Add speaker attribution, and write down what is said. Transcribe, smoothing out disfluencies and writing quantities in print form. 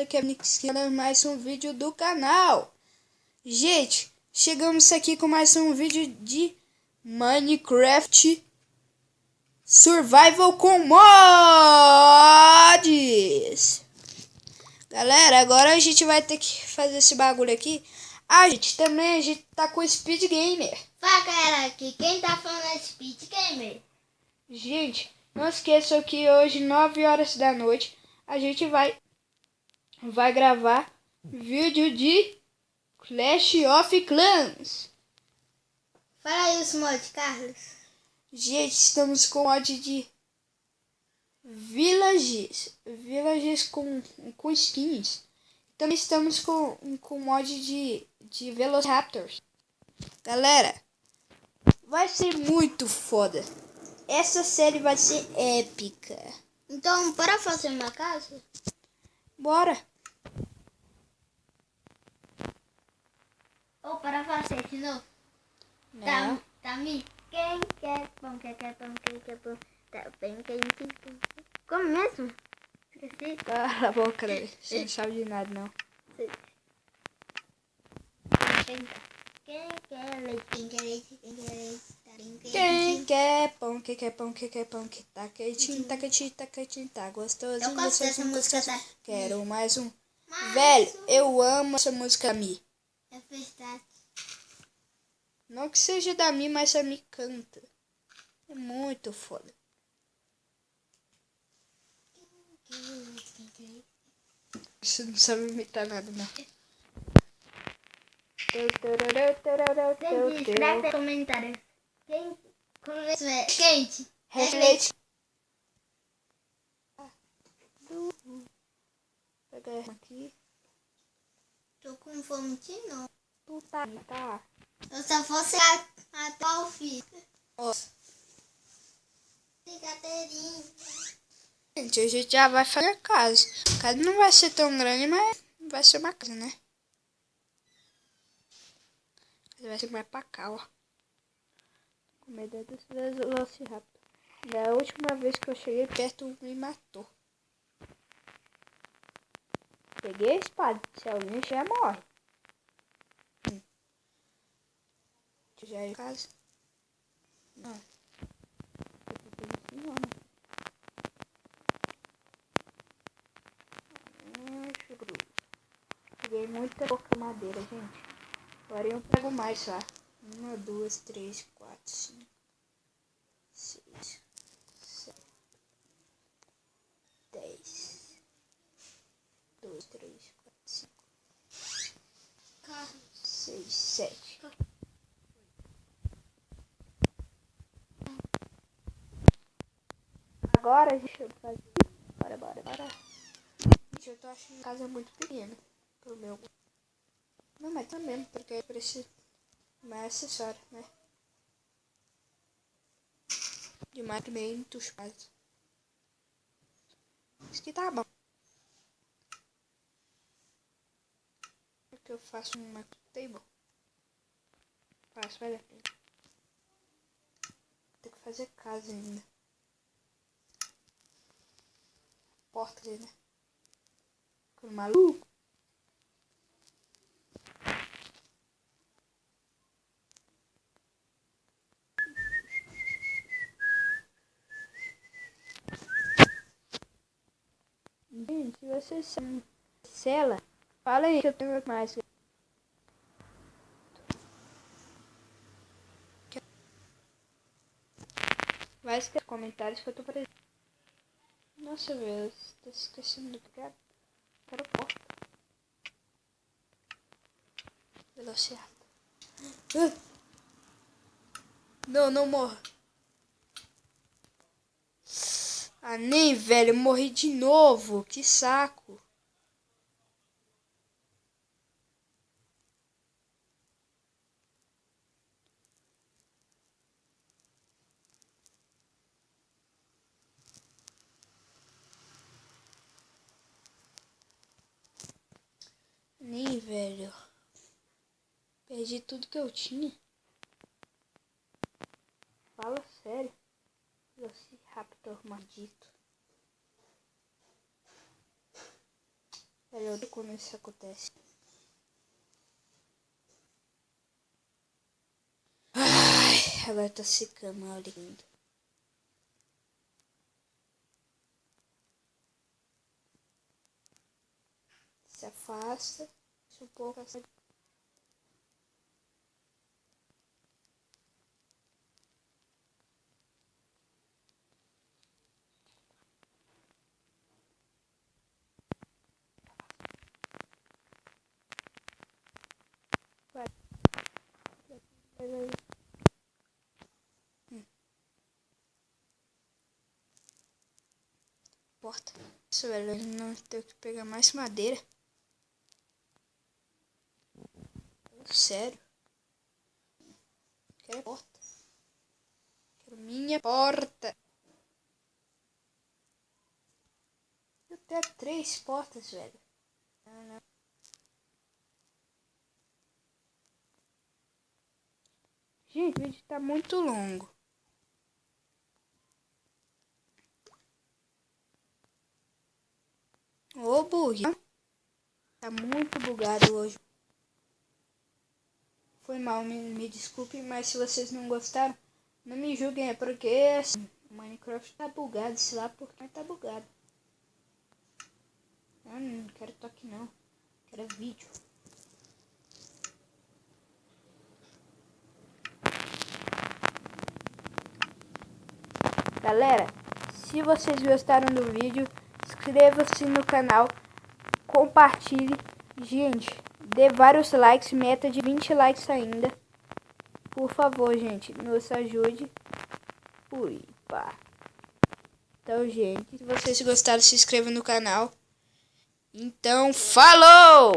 Speaker 1: que é mais um vídeo do canal. Gente, chegamos aqui com mais um vídeo de Minecraft Survival com mods. Galera, agora a gente vai ter que fazer esse bagulho aqui. A gente tá com o Speed Gamer.
Speaker 2: Fala, galera, aqui quem tá falando é Speed Gamer.
Speaker 1: Gente, não esqueçam que hoje 9 horas da noite a gente vai gravar vídeo de Clash of Clans.
Speaker 2: Fala aí os mods, Carlos.
Speaker 1: Gente, estamos com mod de villages com skins. Também estamos com mod de Velociraptors. Galera, vai ser muito foda. Essa série vai ser épica.
Speaker 2: Então, bora fazer uma casa?
Speaker 1: Bora.
Speaker 2: Ou para fazer de novo?
Speaker 1: Não.
Speaker 2: Tá me? Quem quer pão, quem quer pão, quem quer pão, tá bem quentinho. Como mesmo? Esqueci.
Speaker 1: Cala a boca, né? Você não sabe de nada, não.
Speaker 2: Quem quer leite, quem quer leite, quem quer leite, tá bem
Speaker 1: Quem
Speaker 2: quentinho.
Speaker 1: quer pão, quem quer pão, quem quer pão, que tá quentinho, tá quentinho, tá quentinho, tá gostosinho.
Speaker 2: Eu gosto dessa música, tá?
Speaker 1: Quero mais um.
Speaker 2: Mais
Speaker 1: Velho,
Speaker 2: um.
Speaker 1: eu amo essa música Mi.
Speaker 2: É verdade.
Speaker 1: Não que seja da Mi, mas a Mi canta. É muito foda. Você não sabe imitar nada, não.
Speaker 2: Escreve nos comentários. Quem começou é quente?
Speaker 1: Reflete. Pegar aqui.
Speaker 2: Tô com fome de novo.
Speaker 1: Tu tá.
Speaker 2: Eu só fosse até o fim.
Speaker 1: Ó.
Speaker 2: Brigadeirinho.
Speaker 1: Gente, a gente já vai fazer a casa. A casa não vai ser tão grande, mas vai ser uma casa, né? Vai ser mais pra cá, ó. Com medo dos Velociraptor. Da última vez que eu cheguei perto, me matou. Peguei a espada. Se alguém já morre. Já é casa? Não. Peguei muita pouca madeira, gente. Agora eu pego mais, tá? 1, 2, 3, 4, 5, 6, 7, 10. 2, 3, 4, 5, 6, 7. Agora, gente, eu vou fazer. Bora. Gente, eu tô achando a casa muito pequena pro meu. Não, mas também, porque eu preciso mais acessório, né? De mais também entusiasmado. Isso aqui tá bom. Porque eu faço uma table. Faço, vale a pena. Tem que fazer casa ainda. Porta ali, né? Ficando maluco. Gente, se vocês são Cela, fala aí que eu tenho mais. Vai escrever comentários que eu tô presente. Nossa, velho, você tá esquecendo do que quero. Quero porta. Velociraptor. Não morra. Ah, nem, velho, eu morri de novo. Que saco. Nem, velho. Perdi tudo que eu tinha. Fala sério. Velociraptor maldito. Melhor do como isso acontece. Ai, agora tá secando, olha lindo. Se afasta, deixa um pouco essa. Porta. Isso, velho, não tenho que pegar mais madeira. Sério. Quero porta. Quero minha porta. Eu tenho 3 portas, velho. Não. Gente, o vídeo tá muito longo. Ô, bug. Tá muito bugado hoje. Foi mal, me desculpe, mas se vocês não gostaram, não me julguem, é porque assim, o Minecraft tá bugado, sei lá porque tá bugado. Eu não quero toque não, quero vídeo. Galera, se vocês gostaram do vídeo, inscreva-se no canal, compartilhe. Gente, dê vários likes, meta de 20 likes ainda. Por favor, gente, nos ajude. Ui, pá. Então, gente, se vocês gostaram, se inscreva no canal. Então, falou!